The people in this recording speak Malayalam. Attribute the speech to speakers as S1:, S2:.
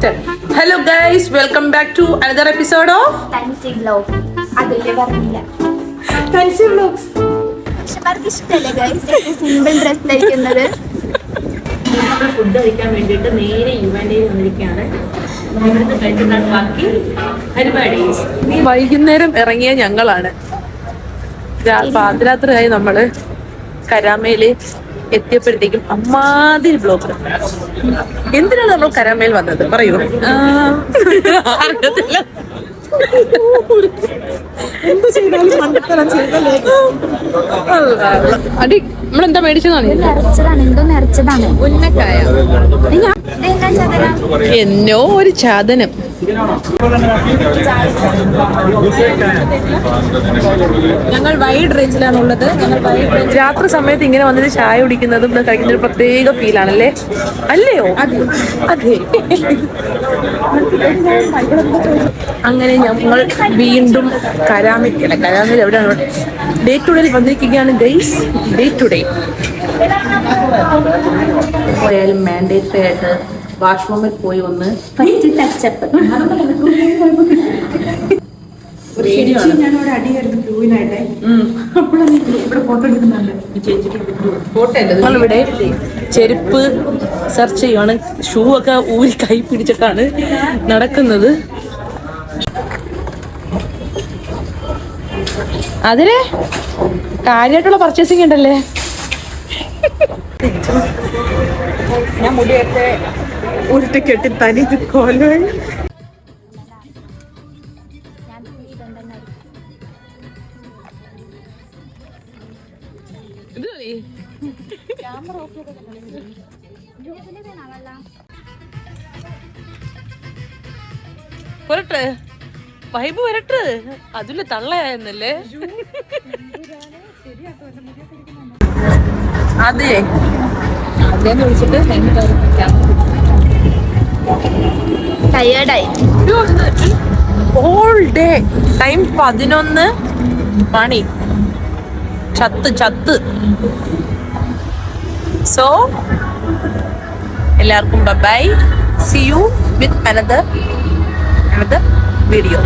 S1: Hello guys, welcome back to another episode of
S2: Fancy Vlog. അതില്ലേ പറഞ്ഞില്ല
S1: Fancy Vlogs.
S2: പക്ഷെ ഇഷ്ടല്ലേ ഗൈസ് സിമ്പിൾ ഡ്രസ് ധരിക്കുന്നത്.
S3: ഫുഡ് കഴിക്കാൻ വേണ്ടിയിട്ട് നേരെ യുവൻഡയിൽ വന്നിരിക്കുകയാണ്. ഇവിടുന്ന് കഴിക്കുന്ന ബാക്കി പരിപാടി.
S1: വൈകുന്നേരം ഇറങ്ങിയ ഞങ്ങളാണ്. പാതിരാത്രിയായി നമ്മള് കരാമയില് എത്തിയപ്പോഴത്തേക്കും അമ്മാതിരി ബ്ലോക്ക്. എന്തിനാണ് നമ്മൾ കരാമയിൽ വന്നത് പറയൂ? അറിയത്തില്ല. എന്ത് ചെയ്താലും അടി നമ്മളെന്താ മേടിച്ചതാണ്?
S2: നിറച്ചതാണ്, എന്തോ നിറച്ചതാണ്.
S1: ഉന്നക്കായ എന്നോ ഒരു ചാതനം. ഞങ്ങൾ വൈഡ് റേഞ്ചിലാണ് ഉള്ളത്. രാത്രി സമയത്ത് ഇങ്ങനെ വന്നിട്ട് ചായ കുടിക്കുന്നതും കഴിക്കുന്ന ഒരു പ്രത്യേക ഫീലാണല്ലേ? അല്ലയോ? അതെ. അങ്ങനെ ഞങ്ങൾ വീണ്ടും കരാമയിൽ എവിടെയാണ് ഡേ ടു ഡേ വന്നിരിക്കുകയാണ് ഗൈസ്. ഡേ ടു ഡേ പോയാലും മാൻഡേറ്ററി ആയിട്ട് വാഷ്റൂമിൽ പോയി ഒന്ന്
S2: ഫസ്റ്റ് ടച്ചപ്പ്.
S1: നമ്മളിവിടെ ചെരുപ്പ് സെർച്ച് ചെയ്യുവാണ്. ഷൂ ഒക്കെ ഊരി കൈ പിടിച്ചിട്ടാണ് നടക്കുന്നത്. അതിന് കാര്യമായിട്ടുള്ള പർച്ചേസിങ് ഉണ്ടല്ലേ? ഞാൻ മുടിയൊക്കെ ഉരുട്ടി കെട്ടി തനി കോലായി. വരട്ടെ വൈബ് വരട്ടെ. അതില് തള്ളയായെന്നല്ലേ? അതെ അതേന്ന് വിളിച്ചിട്ട്
S2: ടയേർഡായി.
S1: ഓൾ ഡേ ടൈം 11 മണി. ചത്ത്. സോ എല്ലാവർക്കും by. See you with another video.